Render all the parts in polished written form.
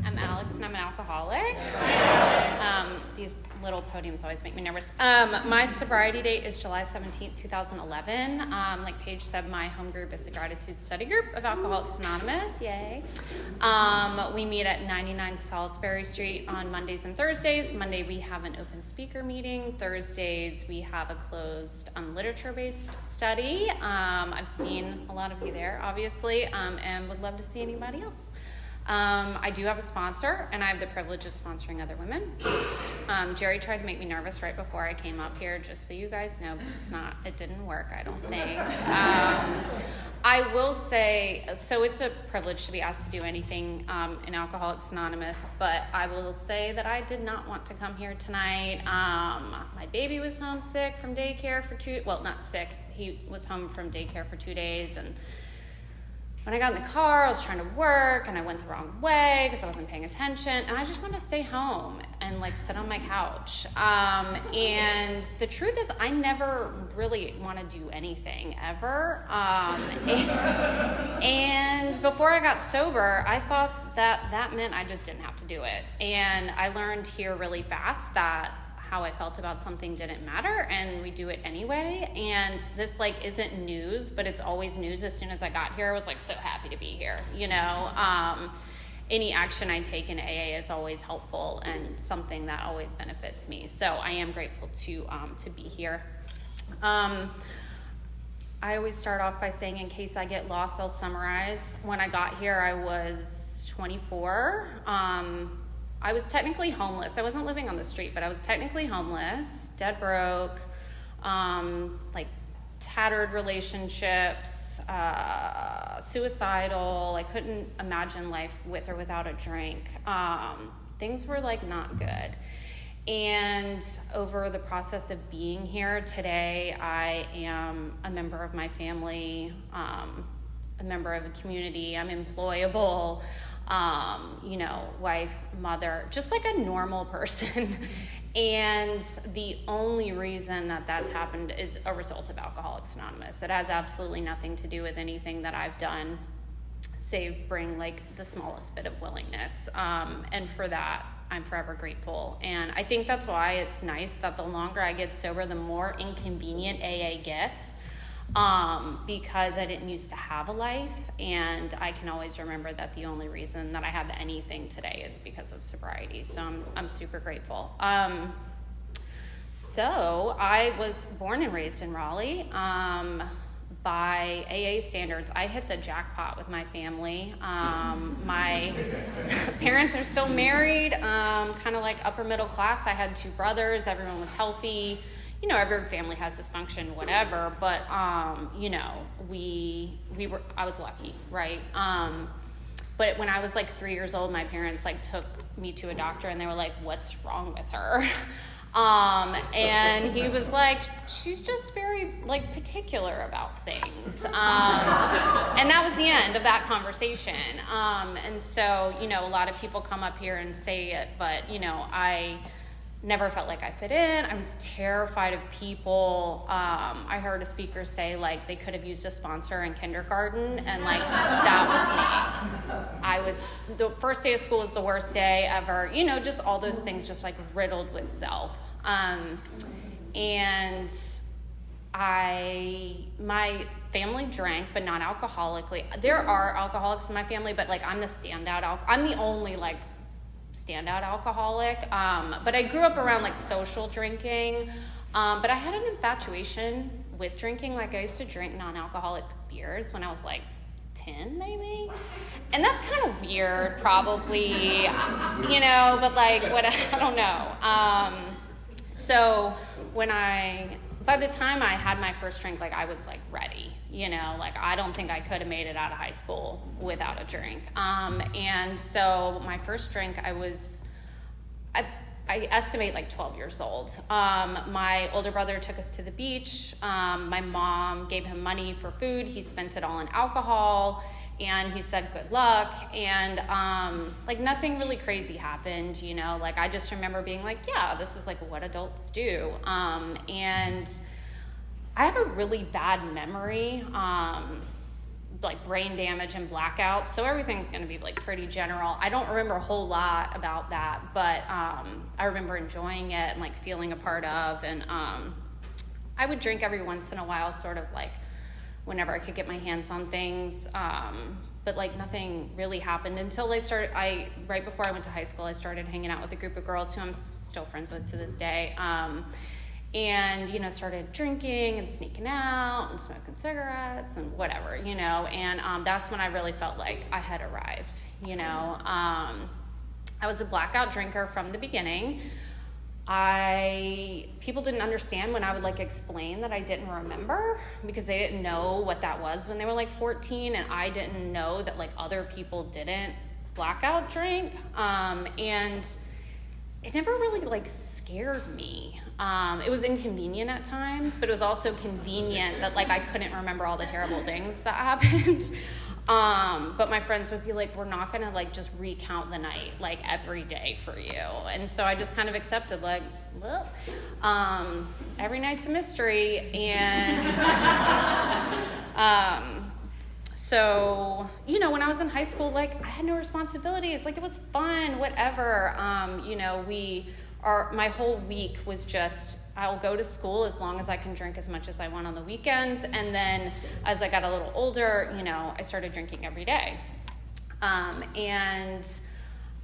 I'm Alex, and I'm an alcoholic. These little podiums always make me nervous. My sobriety date is July 17th, 2011. Like Paige said, my home group is the Gratitude Study Group of Alcoholics Anonymous. Yay. We meet at 99 Salisbury Street on Mondays and Thursdays. Monday, we have an open speaker meeting. Thursdays, we have a closed literature-based study. I've seen a lot of you there, obviously, and would love to see anybody else. I do have a sponsor, and I have the privilege of sponsoring other women. Jerry tried to make me nervous right before I came up here, just so you guys know, but it didn't work, I don't think. I will say, so it's a privilege to be asked to do anything in Alcoholics Anonymous, but I will say that I did not want to come here tonight. My baby was homesick from daycare not sick, he was home from daycare for 2 days, and when I got in the car, I was trying to work, and I went the wrong way because I wasn't paying attention, and I just wanted to stay home and sit on my couch. And the truth is, I never really want to do anything ever. And before I got sober, I thought that meant I just didn't have to do it. And I learned here really fast that how I felt about something didn't matter, and we do it anyway. And this isn't news, but it's always news. As soon as I got here, I was so happy to be here, any action I take in AA is always helpful and something that always benefits me. So I am grateful to be here. I always start off by saying, in case I get lost, I'll summarize. When I got here, I was 24. I was technically homeless. I wasn't living on the street, but I was technically homeless, dead broke, tattered relationships, suicidal. I couldn't imagine life with or without a drink. Things were not good. And over the process of being here today, I am a member of my family, a member of a community. I'm employable. Wife, mother, just like a normal person. And the only reason that that's happened is a result of Alcoholics Anonymous. It has absolutely nothing to do with anything that I've done, save bring the smallest bit of willingness. And for that, I'm forever grateful. And I think that's why it's nice that the longer I get sober, the more inconvenient AA gets. Because I didn't used to have a life, and I can always remember that the only reason that I have anything today is because of sobriety. So I'm super grateful. So I was born and raised in Raleigh. By AA standards, I hit the jackpot with my family. My parents are still married, kind of upper middle class. I had 2 brothers. Everyone was healthy. Every family has dysfunction, whatever, but, I was lucky, right? But when I was 3 years old, my parents took me to a doctor, and they were like, "What's wrong with her?" And he was like, "She's just very particular about things." And that was the end of that conversation. And so, a lot of people come up here and say it, but, I never felt like I fit in. I was terrified of people. I heard a speaker say they could have used a sponsor in kindergarten, and that was me. The first day of school was the worst day ever. Just all those things, just riddled with self. And my family drank, but not alcoholically. There are alcoholics in my family, but I'm the standout. I'm the only standout alcoholic, but I grew up around social drinking, but I had an infatuation with drinking. I used to drink non-alcoholic beers when I was 10 maybe, and that's kind of weird probably, but what, I don't know. So by the time I had my first drink, I was ready, I don't think I could have made it out of high school without a drink. And so my first drink, I estimate 12 years old. My older brother took us to the beach. My mom gave him money for food. He spent it all on alcohol, and he said, "Good luck." And nothing really crazy happened, I just remember being yeah, this is what adults do. And I have a really bad memory. like brain damage and blackout, so everything's going to be like pretty general. I don't remember a whole lot about that, but I remember enjoying it and like feeling a part of, and I would drink every once in a while, sort of like whenever I could get my hands on things, but like nothing really happened until right before I went to high school, I started hanging out with a group of girls who I'm still friends with to this day. And, you know, started drinking and sneaking out and smoking cigarettes and whatever, you know, and that's when I really felt like I had arrived, you know. I was a blackout drinker from the beginning. People didn't understand when I would like explain that I didn't remember, because they didn't know what that was when they were like 14, and I didn't know that like other people didn't blackout drink, and it never really like scared me. It was inconvenient at times, but it was also convenient that like I couldn't remember all the terrible things that happened. But my friends would be like, we're not gonna like just recount the night like every day for you. And so I just kind of accepted like, well, every night's a mystery. And so, you know, when I was in high school, like I had no responsibilities, like it was fun, whatever. You know, my whole week was just, I'll go to school as long as I can drink as much as I want on the weekends. And then as I got a little older, you know, I started drinking every day. And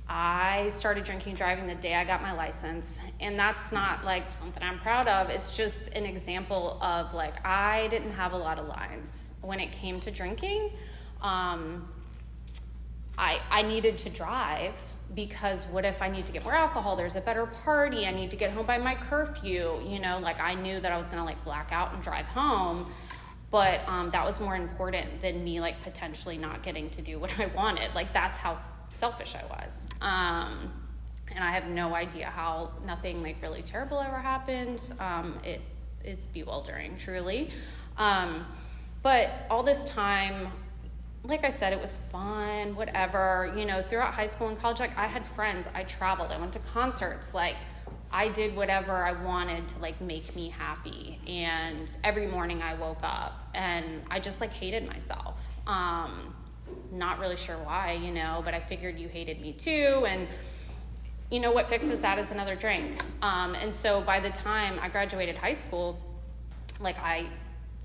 I started drinking driving the day I got my license. And that's not like something I'm proud of. It's just an example of like, I didn't have a lot of lines when it came to drinking. I needed to drive, because what if I need to get more alcohol? There's a better party. I need to get home by my curfew. You know, like I knew that I was gonna like black out and drive home, but that was more important than me like potentially not getting to do what I wanted. Like that's how selfish I was. And I have no idea how nothing like really terrible ever happened. It's bewildering, truly. But all this time, like I said, it was fun, whatever, you know, throughout high school and college, like I had friends, I traveled, I went to concerts, like I did whatever I wanted to like make me happy. And every morning I woke up and I just like hated myself. Not really sure why, you know, but I figured you hated me too. And you know, what fixes that is another drink. And so by the time I graduated high school, like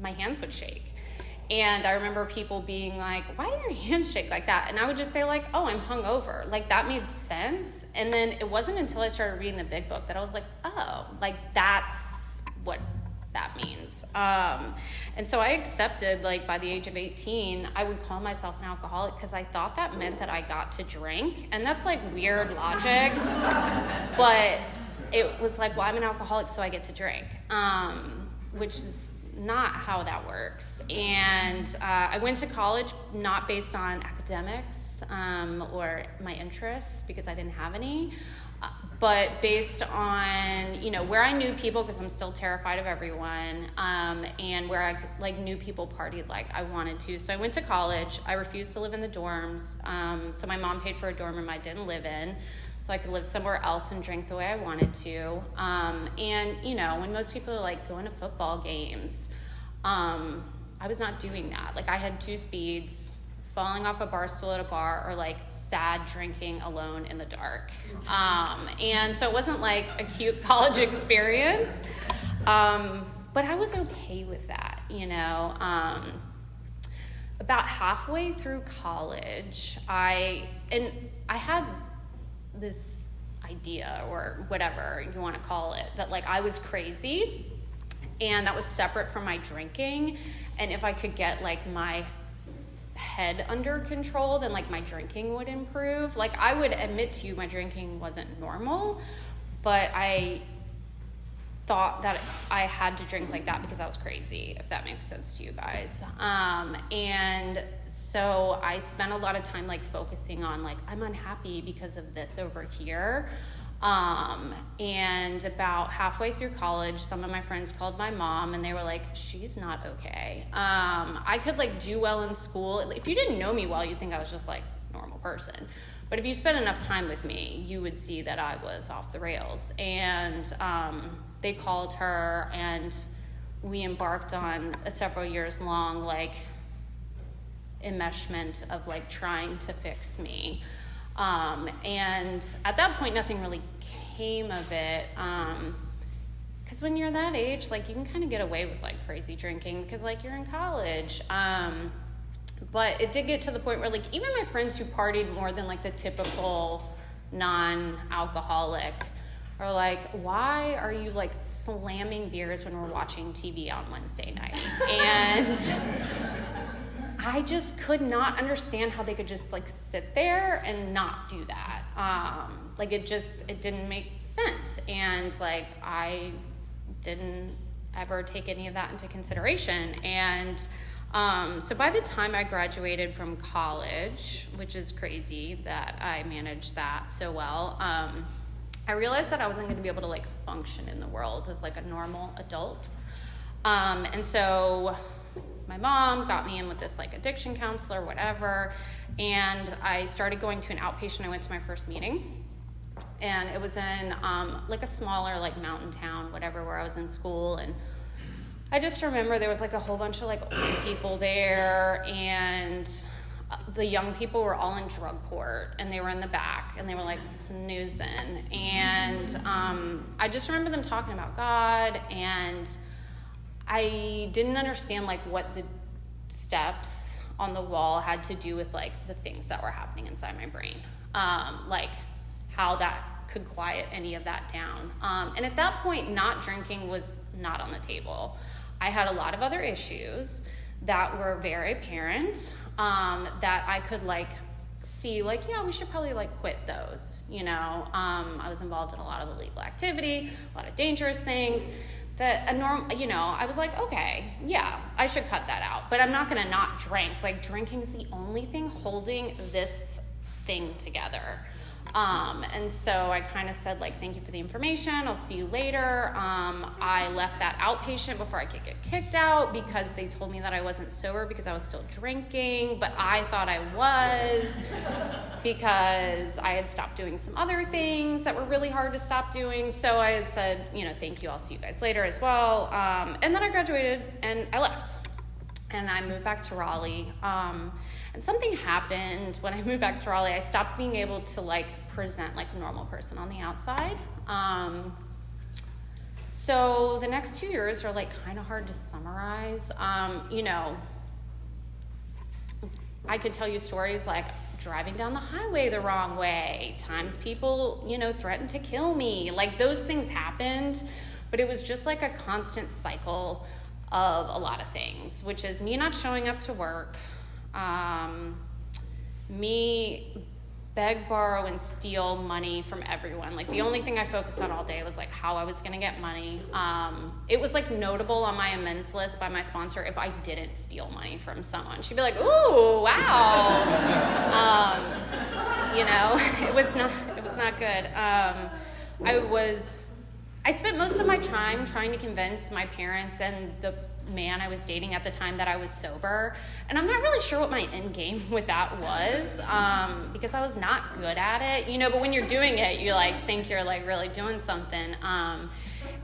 my hands would shake. And I remember people being like, why do your hands shake like that? And I would just say like, oh, I'm hungover. Like that made sense. And then it wasn't until I started reading the Big Book that I was like, oh, like that's what that means. And so I accepted, like by the age of 18, I would call myself an alcoholic because I thought that meant that I got to drink. And that's like weird logic. But it was like, well, I'm an alcoholic, so I get to drink, which is not how that works. And I went to college not based on academics or my interests, because I didn't have any, but based on, you know, where I knew people, because I'm still terrified of everyone, and where I like knew people partied like I wanted to. So I went to college. I refused to live in the dorms. So my mom paid for a dorm room I didn't live in, so I could live somewhere else and drink the way I wanted to. And, you know, when most people are like going to football games, I was not doing that. Like I had 2 speeds, falling off a bar stool at a bar, or like sad drinking alone in the dark. And so it wasn't like a cute college experience, but I was okay with that, you know. About halfway through college, I had this idea, or whatever you want to call it, that like I was crazy, and that was separate from my drinking. And if I could get like my head under control, then like my drinking would improve. Like I would admit to you my drinking wasn't normal, but I thought that I had to drink like that because I was crazy, if that makes sense to you guys. And so I spent a lot of time like focusing on like, I'm unhappy because of this over here. And about halfway through college, some of my friends called my mom and they were like, she's not okay. I could like do well in school. If you didn't know me well, you'd think I was just like a normal person. But if you spent enough time with me, you would see that I was off the rails. And they called her, and we embarked on a several years long like enmeshment of like trying to fix me. And at that point, nothing really came of it. Because when you're that age, like you can kind of get away with like crazy drinking because like you're in college. But it did get to the point where like even my friends who partied more than like the typical non-alcoholic are like, why are you like slamming beers when we're watching TV on Wednesday night? And I just could not understand how they could just like sit there and not do that. Like it didn't make sense. And like I didn't ever take any of that into consideration. And so by the time I graduated from college, which is crazy that I managed that so well, I realized that I wasn't going to be able to like function in the world as like a normal adult. And so my mom got me in with this like addiction counselor, whatever, and I started going to an outpatient. I went to my first meeting, and it was in like a smaller like mountain town, whatever, where I was in school. And I just remember there was like a whole bunch of like old people there, and the young people were all in drug court, and they were in the back, and they were like snoozing. And I just remember them talking about God, and I didn't understand like what the steps on the wall had to do with like the things that were happening inside my brain, like how that could quiet any of that down. And at that point, not drinking was not on the table. I had a lot of other issues that were very apparent, that I could like see like, yeah, we should probably like quit those, you know. I was involved in a lot of illegal activity, a lot of dangerous things that I was like, okay, yeah, I should cut that out, but I'm not gonna not drink. Like drinking is the only thing holding this thing together. And so I kind of said like, thank you for the information, I'll see you later. I left that outpatient before I could get kicked out because they told me that I wasn't sober because I was still drinking, but I thought I was because I had stopped doing some other things that were really hard to stop doing. So I said, thank you, I'll see you guys later as well. And then I graduated and I left. And I moved back to Raleigh. And something happened when I moved back to Raleigh. I stopped being able to like present like a normal person on the outside. So the next 2 years are like kind of hard to summarize. I could tell you stories like driving down the highway the wrong way, times people, threatened to kill me. Like those things happened, but it was just like a constant cycle of a lot of things, which is me not showing up to work, me beg, borrow, and steal money from everyone. Like the only thing I focused on all day was like how I was gonna get money. It was like notable on my amends list by my sponsor if I didn't steal money from someone. She'd be like, ooh, wow. It was not good. I spent most of my time trying to convince my parents and the man I was dating at the time that I was sober. And I'm not really sure what my end game with that was, because I was not good at it, but when you're doing it, you like think you're like really doing something.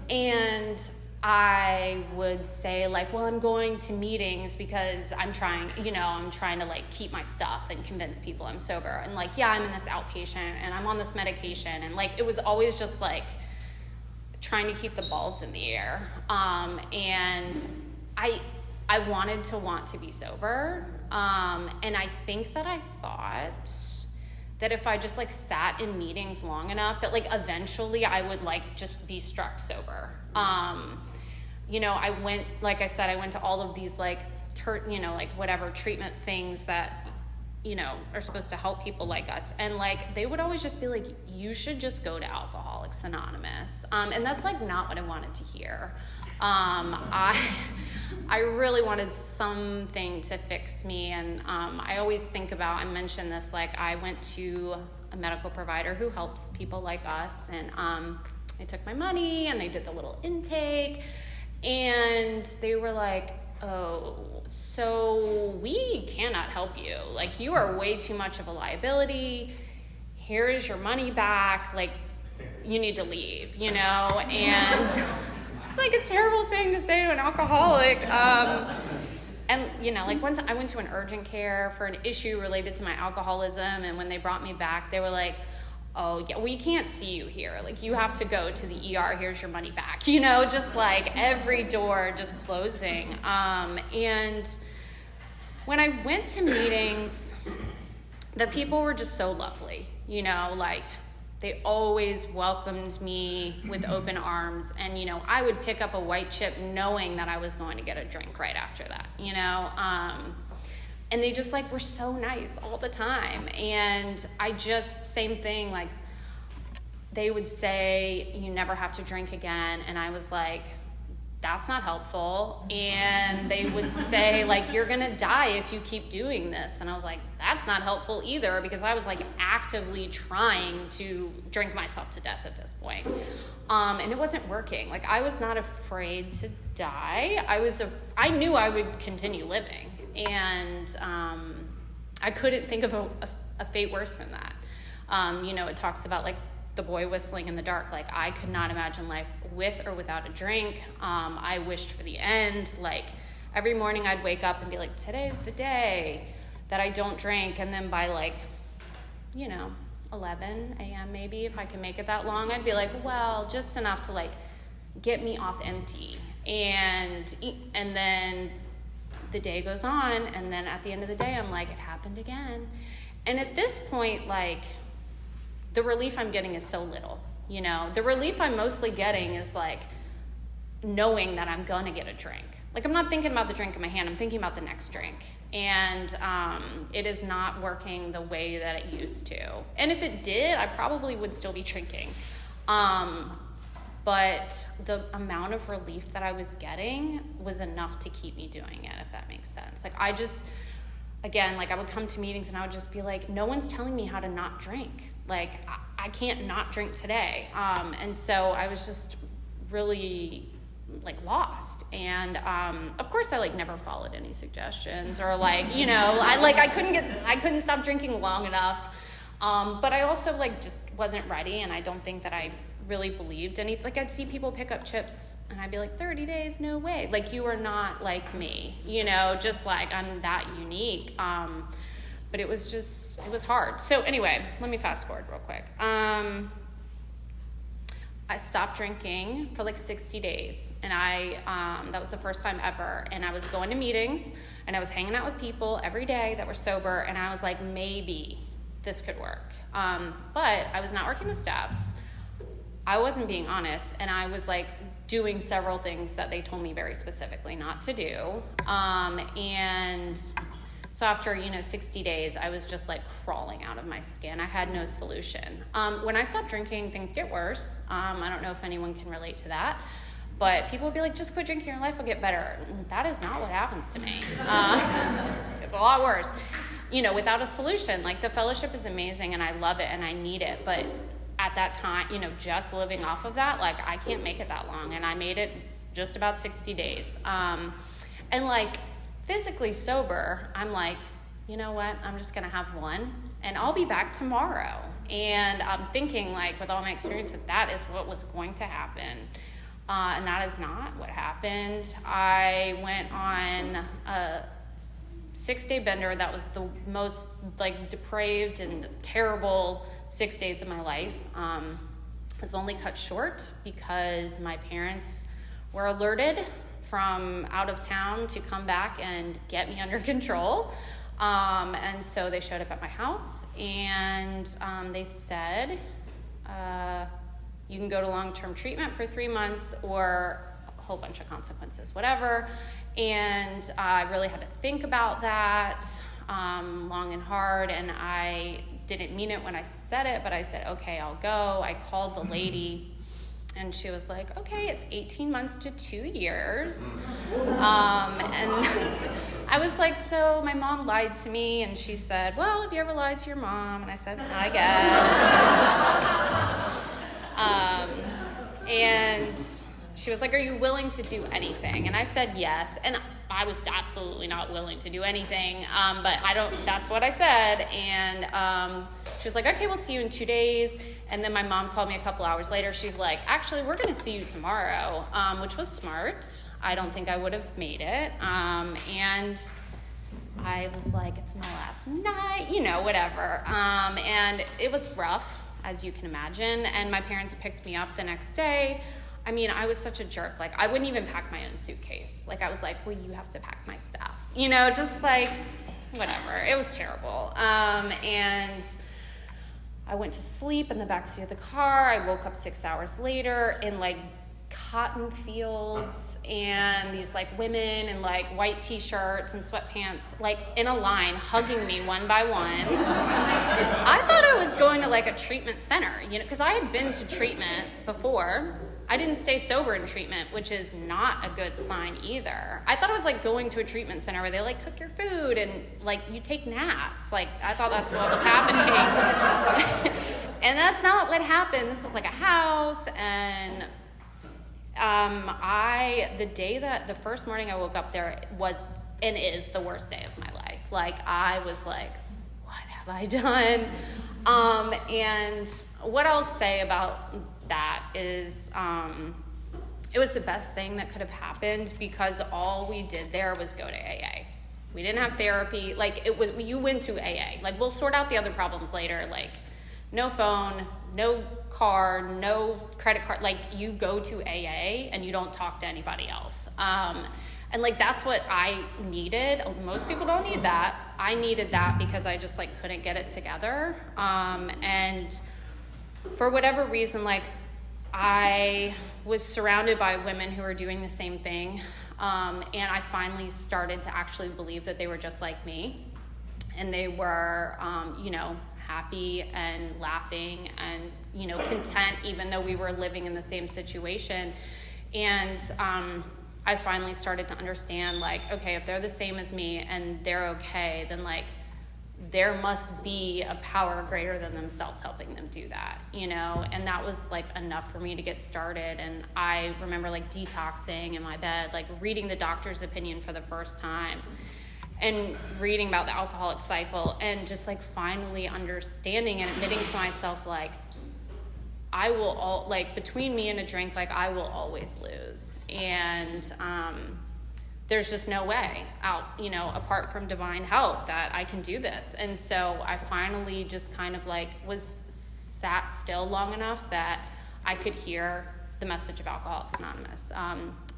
And I would say like, well, I'm going to meetings because I'm trying to like keep my stuff and convince people I'm sober. And like, yeah, I'm in this outpatient and I'm on this medication. And like, it was always just like trying to keep the balls in the air. And I wanted to want to be sober. And I think that I thought that if I just like sat in meetings long enough that like eventually I would like just be struck sober. I went, like I said, I went to all of these like, whatever treatment things that, are supposed to help people like us. And like, they would always just be like, you should just go to Alcoholics Anonymous. And that's like not what I wanted to hear. I really wanted something to fix me. And I always think about, I mentioned this, like I went to a medical provider who helps people like us. And they took my money and they did the little intake. And they were like, oh, so we cannot help you. Like, you are way too much of a liability. Here is your money back. Like, you need to leave, And it's like a terrible thing to say to an alcoholic. And, like one time I went to an urgent care for an issue related to my alcoholism, and when they brought me back, they were like, oh, yeah, we can't see you here. Like, you have to go to the ER. Here's your money back. Just like every door just closing. And when I went to meetings, the people were just so lovely, like they always welcomed me with open arms. And, I would pick up a white chip knowing that I was going to get a drink right after that, and they just like were so nice all the time. And same thing, like they would say, you never have to drink again. And I was like, that's not helpful. And they would say, like, you're gonna die if you keep doing this. And I was like, that's not helpful either, because I was like actively trying to drink myself to death at this point. And it wasn't working. Like, I was not afraid to die. I knew I would continue living. And I couldn't think of a fate worse than that. It talks about like the boy whistling in the dark. Like, I could not imagine life with or without a drink. I wished for the end. Like, every morning I'd wake up and be like, today's the day that I don't drink. And then by like, 11 a.m. maybe, if I can make it that long, I'd be like, well, just enough to like get me off empty. And then the day goes on, and then at the end of the day, I'm like, it happened again. And at this point, like, the relief I'm getting is so little, The relief I'm mostly getting is, like, knowing that I'm gonna get a drink. Like, I'm not thinking about the drink in my hand, I'm thinking about the next drink. And it is not working the way that it used to. And if it did, I probably would still be drinking. But the amount of relief that I was getting was enough to keep me doing it, if that makes sense. Like, I would come to meetings and I would just be like, no one's telling me how to not drink. Like, I can't not drink today. And so I was just really like lost. And of course I like never followed any suggestions, or like, I couldn't stop drinking long enough. But I also like just wasn't ready, and I don't think that I really believed anything. Like, I'd see people pick up chips and I'd be like, 30 days, no way. Like, you are not like me, just like I'm that unique. But it was hard. So anyway, let me fast forward real quick. I stopped drinking for like 60 days, and that was the first time ever. And I was going to meetings, and I was hanging out with people every day that were sober, and I was like, maybe this could work. But I was not working the steps. I wasn't being honest, and I was like doing several things that they told me very specifically not to do. And so after, 60 days, I was just like crawling out of my skin. I had no solution. When I stopped drinking, things get worse. I don't know if anyone can relate to that, but people would be like, just quit drinking, your life will get better. That is not what happens to me. It's a lot worse. Without a solution. Like, the fellowship is amazing, and I love it, and I need it, but at that time, just living off of that, like, I can't make it that long. And I made it just about 60 days. And like, physically sober, I'm like, you know what? I'm just going to have one, and I'll be back tomorrow. And I'm thinking, like, with all my experience, that is what was going to happen. And that is not what happened. I went on a 6-day bender that was the most, like, depraved and terrible 6 days of my life. It was only cut short because my parents were alerted from out of town to come back and get me under control. And so they showed up at my house, and they said, you can go to long-term treatment for 3 months or a whole bunch of consequences, whatever. And I really had to think about that long and hard, and I didn't mean it when I said it, but I said, okay, I'll go. I called the lady, and she was like, okay, it's 18 months to 2 years. And I was like, so my mom lied to me, and she said, well, have you ever lied to your mom? And I said, I guess. And she was like, are you willing to do anything? And I said yes. And I was absolutely not willing to do anything, but that's what I said. And she was like, okay, we'll see you in 2 days. And then my mom called me a couple hours later. She's like, actually, we're going to see you tomorrow, which was smart. I don't think I would have made it. And I was like, it's my last night, whatever. And it was rough, as you can imagine. And my parents picked me up the next day. I mean, I was such a jerk. Like, I wouldn't even pack my own suitcase. Like, I was like, well, you have to pack my stuff. Just like, whatever. It was terrible. And I went to sleep in the backseat of the car. I woke up 6 hours later in, like, cotton fields, and these, like, women in, like, white T-shirts and sweatpants, like, in a line, hugging me one by one. I thought I was going to, like, a treatment center, because I had been to treatment before. I didn't stay sober in treatment, which is not a good sign either. I thought I was, like, going to a treatment center where they, like, cook your food and, like, you take naps. Like, I thought that's what was happening. And that's not what happened. This was, like, a house, and the first morning I woke up there was and is the worst day of my life. Like, I was like, what have I done? And what I'll say about that is, it was the best thing that could have happened, because all we did there was go to AA. We didn't have therapy. Like, you went to AA. Like, we'll sort out the other problems later. Like, no phone, no car, no credit card. Like, you go to AA and you don't talk to anybody else. And, like, that's what I needed. Most people don't need that. I needed that because I just, like, couldn't get it together. And for whatever reason, like, I was surrounded by women who were doing the same thing. And I finally started to actually believe that they were just like me. And they were, happy and laughing and, content, even though we were living in the same situation. And I finally started to understand, like, okay, if they're the same as me and they're okay, then, like, there must be a power greater than themselves helping them do that, and that was, like, enough for me to get started. And I remember, like, detoxing in my bed, like, reading the doctor's opinion for the first time and reading about the alcoholic cycle, and just, like, finally understanding and admitting to myself, like, between me and a drink, like, I will always lose. And there's just no way out, apart from divine help, that I can do this. And so I finally just kind of, like, was sat still long enough that I could hear the message of Alcoholics Anonymous.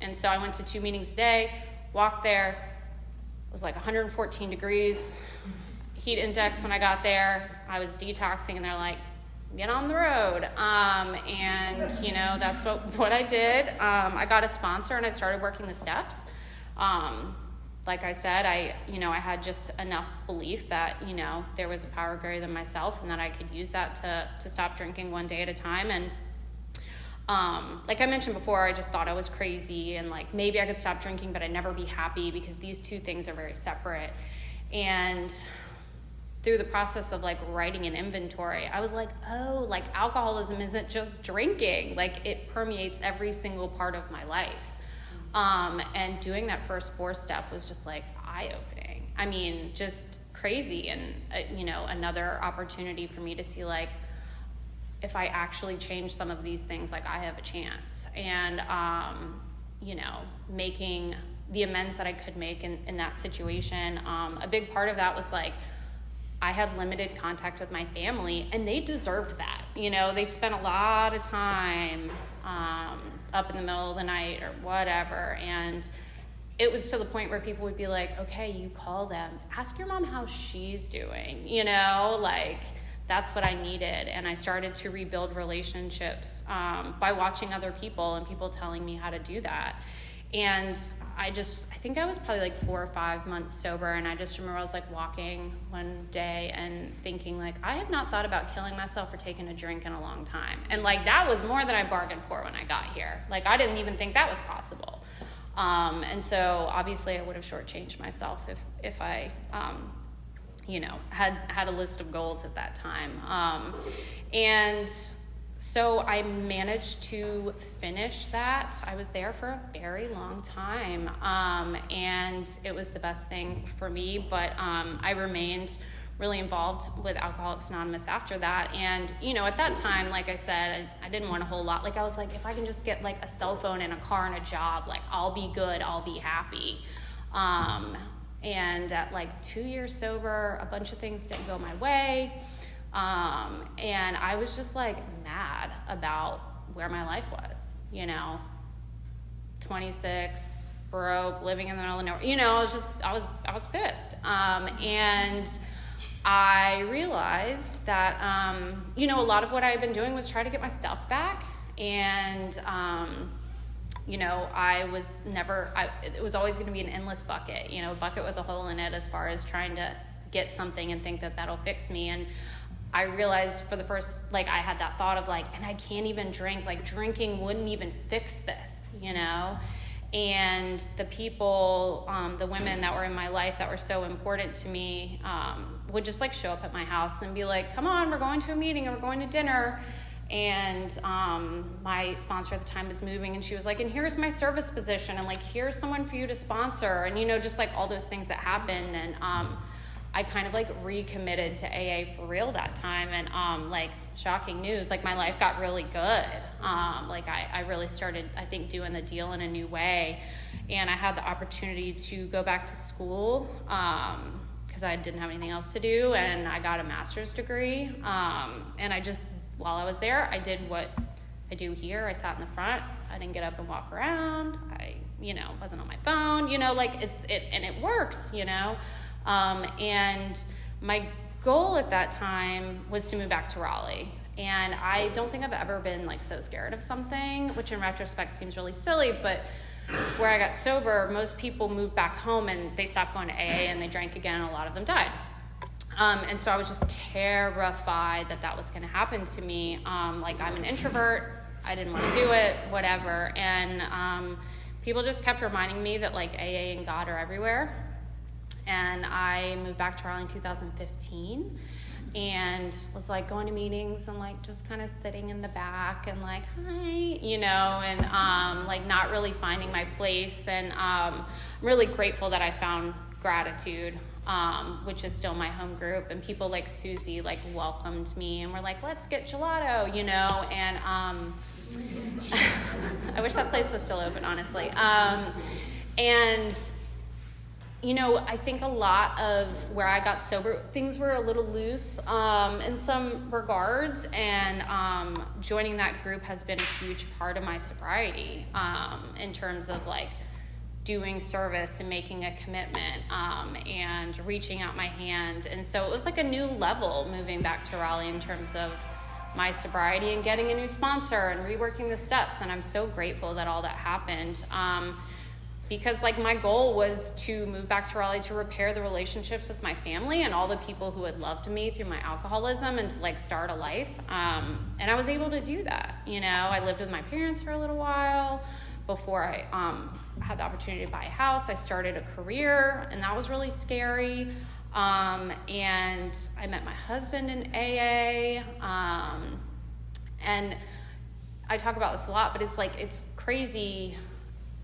And so I went to 2 meetings a day, walked there. It was like 114 degrees heat index when I got there. I was detoxing, and they're like, get on the road. And, that's what I did. I got a sponsor, and I started working the steps. Like I said, I had just enough belief that, there was a power greater than myself, and that I could use that to stop drinking one day at a time. And, like I mentioned before, I just thought I was crazy, and, like, maybe I could stop drinking, but I'd never be happy, because these two things are very separate. And through the process of, like, writing an inventory, I was like, oh, like, alcoholism isn't just drinking. Like, it permeates every single part of my life. And doing that first 4-step was just, like, eye-opening. I mean, just crazy. And, another opportunity for me to see, like, if I actually change some of these things, like, I have a chance. And, making the amends that I could make in that situation. A big part of that was, like, I had limited contact with my family, and they deserved that. They spent a lot of time up in the middle of the night or whatever, and it was to the point where people would be like, okay, you call them, ask your mom how she's doing, like, that's what I needed. And I started to rebuild relationships by watching other people and people telling me how to do that. And I think I was probably like 4 or 5 months sober, and I just remember I was, like, walking one day and thinking, like, I have not thought about killing myself or taking a drink in a long time. And, like, that was more than I bargained for when I got here. Like, I didn't even think that was possible. And so obviously I would have shortchanged myself if I, had a list of goals at that time. And So I managed to finish that. I was there for a very long time, and it was the best thing for me, but I remained really involved with Alcoholics Anonymous after that. And, at that time, like I said, I didn't want a whole lot. Like, I was like, if I can just get, like, a cell phone and a car and a job, like, I'll be good, I'll be happy. And at, like, 2 years sober, a bunch of things didn't go my way. And I was just, like, mad about where my life was, 26, broke, living in the middle of nowhere. I was pissed. And I realized that, a lot of what I had been doing was try to get my stuff back. And, it was always going to be an endless bucket, a bucket with a hole in it as far as trying to get something and think that that'll fix me. And I realized for the first, I had that thought of and I can't even drink, drinking wouldn't even fix this, And the people, the women that were in my life that were so important to me, would just show up at my house and be like, come on, we're going to a meeting, or we're going to dinner. And my sponsor at the time was moving, and she was like, and here's my service position, and here's someone for you to sponsor, and just all those things that happened. And I kind of recommitted to AA for real that time. And shocking news, my life got really good. I really started, I think, doing the deal in a new way. And I had the opportunity to go back to school because I didn't have anything else to do, and I got a master's degree. And I just, while I was there, I did what I do here. I sat in the front. I didn't get up and walk around. I, wasn't on my phone, and it works, and my goal at that time was to move back to Raleigh. And I don't think I've ever been so scared of something, which in retrospect seems really silly, but where I got sober, most people moved back home and they stopped going to AA and they drank again, and a lot of them died. And so I was just terrified that was going to happen to me. I'm an introvert. I didn't want to do it, whatever. And people just kept reminding me that AA and God are everywhere. And I moved back to Raleigh in 2015 and was going to meetings and just kind of sitting in the back and hi, and not really finding my place. And I'm really grateful that I found Gratitude, which is still my home group, and people like Susie welcomed me and were let's get gelato, and I wish that place was still open, honestly. And I think a lot of where I got sober, things were a little loose in some regards, and joining that group has been a huge part of my sobriety in terms of doing service and making a commitment and reaching out my hand. And so it was a new level moving back to Raleigh in terms of my sobriety and getting a new sponsor and reworking the steps. And I'm so grateful that all that happened. Because my goal was to move back to Raleigh to repair the relationships with my family and all the people who had loved me through my alcoholism, and to start a life. And I was able to do that. I lived with my parents for a little while before I had the opportunity to buy a house. I started a career, and that was really scary. And I met my husband in AA. And I talk about this a lot, but it's crazy.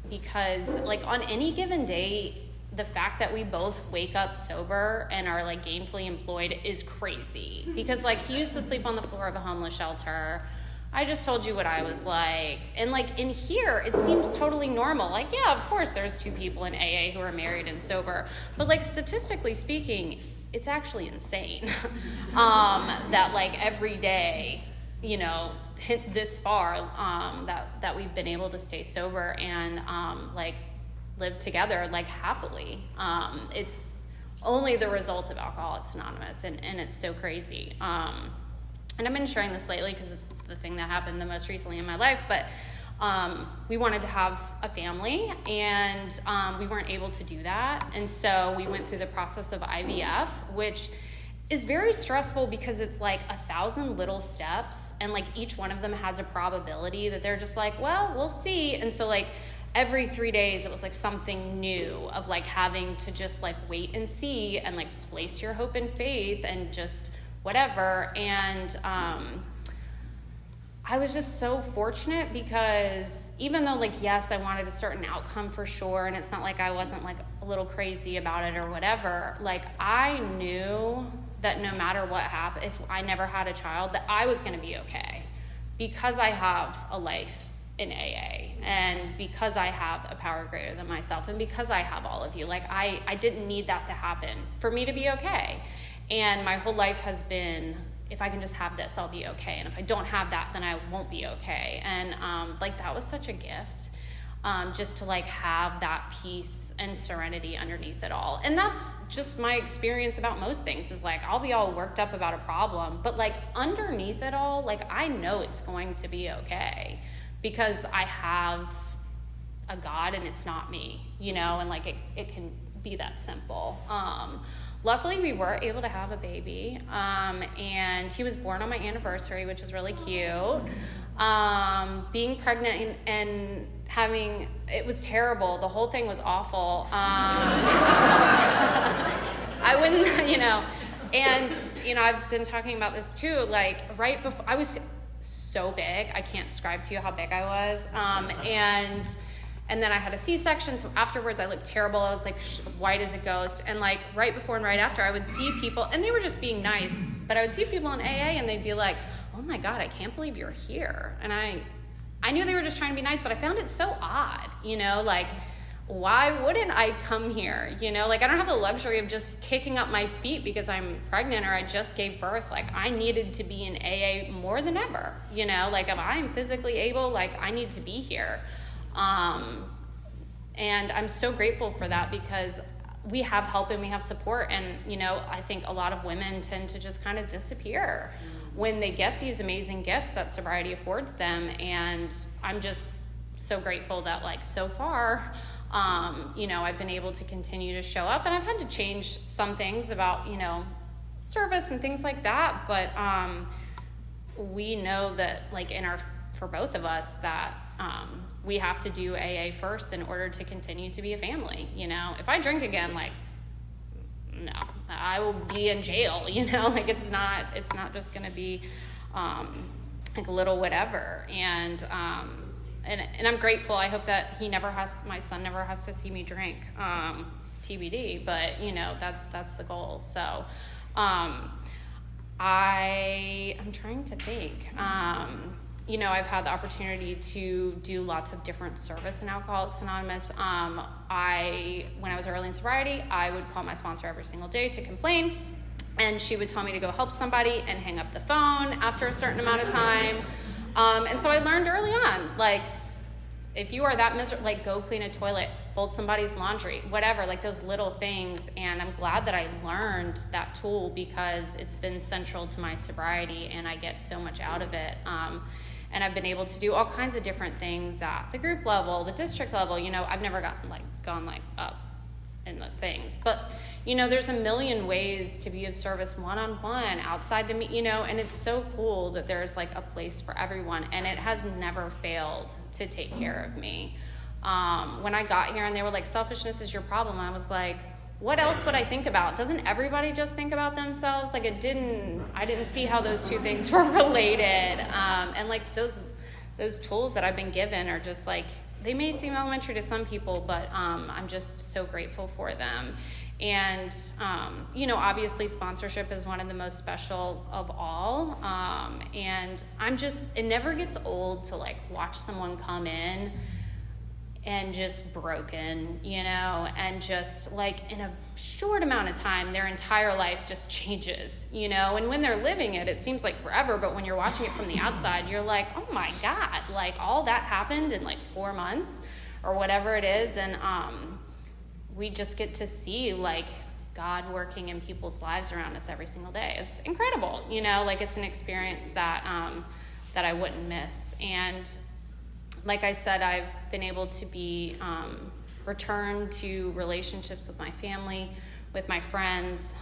Because on any given day, the fact that we both wake up sober and are gainfully employed is crazy. Because he used to sleep on the floor of a homeless shelter. I just told you what I was like. And in here, it seems totally normal. Yeah, of course there's two people in AA who are married and sober. But statistically speaking, it's actually insane that every day, hit this far, that we've been able to stay sober and live together happily. It's only the result of Alcoholics Anonymous, and it's so crazy. And I've been sharing this lately because it's the thing that happened the most recently in my life, but we wanted to have a family, and we weren't able to do that. And so we went through the process of IVF, which is very stressful because it's 1,000 little steps, and each one of them has a probability that they're just well, we'll see. And so every 3 days it was something new of having to just wait and see and place your hope and faith and just whatever. And I was just so fortunate because even though, like, yes, I wanted a certain outcome for sure, and it's not like I wasn't, like, a little crazy about it or whatever, like, I knew that no matter what happened, if I never had a child, that I was going to be okay because I have a life in AA and because I have a power greater than myself and because I have all of you. Like, I didn't need that to happen for me to be okay. And my whole life has been, if I can just have this, I'll be okay. And if I don't have that, then I won't be okay. And like, that was such a gift, just to like have that peace and serenity underneath it all. And that's just my experience about most things, is like, I'll be all worked up about a problem, but like underneath it all, like, I know it's going to be okay because I have a God and it's not me, you know, and like it can be that simple. Luckily, we were able to have a baby, and he was born on my anniversary, which is really cute. Being pregnant and having, it was terrible. The whole thing was awful. I wouldn't, you know, and, you know, I've been talking about this too, like right before, I was so big, I can't describe to you how big I was, and then I had a C-section, so afterwards I looked terrible. I was like white as a ghost. And like right before and right after, I would see people, and they were just being nice, but I would see people in AA and they'd be like, oh my God, I can't believe you're here. And I knew they were just trying to be nice, but I found it so odd, you know, like, why wouldn't I come here? You know, like, I don't have the luxury of just kicking up my feet because I'm pregnant or I just gave birth. Like, I needed to be in AA more than ever, you know, like, if I'm physically able, like, I need to be here. And I'm so grateful for that because we have help and we have support. And, you know, I think a lot of women tend to just kind of disappear when they get these amazing gifts that sobriety affords them. And I'm just so grateful that, like, so far, you know, I've been able to continue to show up, and I've had to change some things about, you know, service and things like that. But, we know that, like, for both of us, that, we have to do AA first in order to continue to be a family. You know, if I drink again, like, no, I will be in jail, you know, like, it's not just going to be, like a little whatever. And I'm grateful. I hope that my son never has to see me drink, TBD, but, you know, that's the goal. So, I'm trying to think, you know, I've had the opportunity to do lots of different service in Alcoholics Anonymous. When I was early in sobriety, I would call my sponsor every single day to complain, and she would tell me to go help somebody and hang up the phone after a certain amount of time. And so I learned early on, like, if you are that miserable, like, go clean a toilet, fold somebody's laundry, whatever, like those little things. And I'm glad that I learned that tool because it's been central to my sobriety and I get so much out of it. And I've been able to do all kinds of different things at the group level, the district level. You know, I've never gone up in the things, but, you know, there's a million ways to be of service one-on-one, outside the, you know, and it's so cool that there's like a place for everyone, and it has never failed to take care of me. When I got here and they were like, selfishness is your problem, I was like, what else would I think about? Doesn't everybody just think about themselves? Like, I didn't see how those two things were related. And like those tools that I've been given are just like, they may seem elementary to some people, but I'm just so grateful for them. And, you know, obviously sponsorship is one of the most special of all. And it never gets old to like watch someone come in and just broken, you know, and just like in a short amount of time, their entire life just changes, you know, and when they're living it, it seems like forever, but when you're watching it from the outside, you're like, oh my God, like all that happened in like 4 months or whatever it is. And we just get to see like God working in people's lives around us every single day. It's incredible, you know, like it's an experience that I wouldn't miss. And like I said, I've been able to be returned to relationships with my family, with my friends,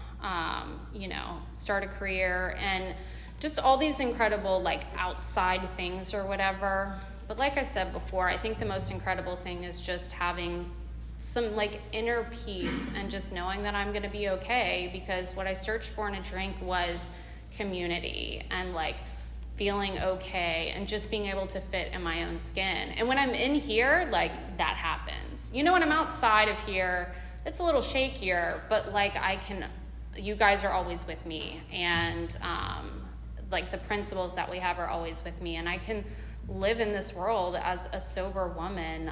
you know, start a career, and just all these incredible like outside things or whatever. But like I said before, I think the most incredible thing is just having some like inner peace and just knowing that I'm going to be okay, because what I searched for in a drink was community and like feeling okay, and just being able to fit in my own skin. And when I'm in here, like, that happens. You know, when I'm outside of here, it's a little shakier, but like you guys are always with me, and like the principles that we have are always with me, and I can live in this world as a sober woman,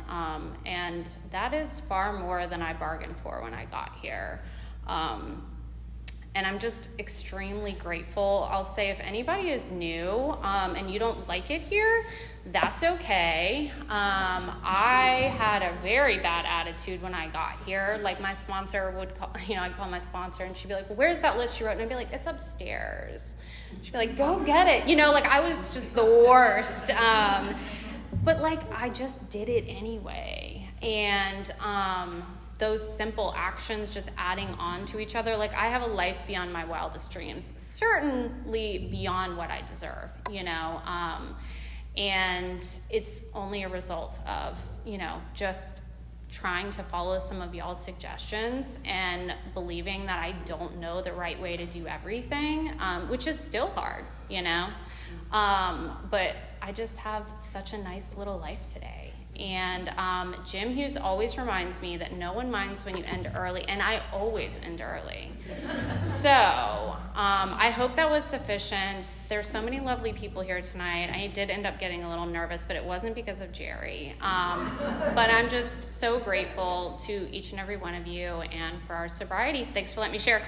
and that is far more than I bargained for when I got here. And I'm just extremely grateful. I'll say, if anybody is new and you don't like it here, that's okay. I had a very bad attitude when I got here. Like, my sponsor would call, I'd call my sponsor, and she'd be like, well, where's that list you wrote? And I'd be like, it's upstairs. She'd be like, go get it. Like, I was just the worst. But like, I just did it anyway. And those simple actions just adding on to each other. Like, I have a life beyond my wildest dreams, certainly beyond what I deserve, and it's only a result of, just trying to follow some of y'all's suggestions and believing that I don't know the right way to do everything, which is still hard, but I just have such a nice little life today. And Jim Hughes always reminds me that no one minds when you end early, and I always end early. So I hope that was sufficient. There's so many lovely people here tonight. I did end up getting a little nervous, but it wasn't because of Jerry. But I'm just so grateful to each and every one of you and for our sobriety. Thanks for letting me share.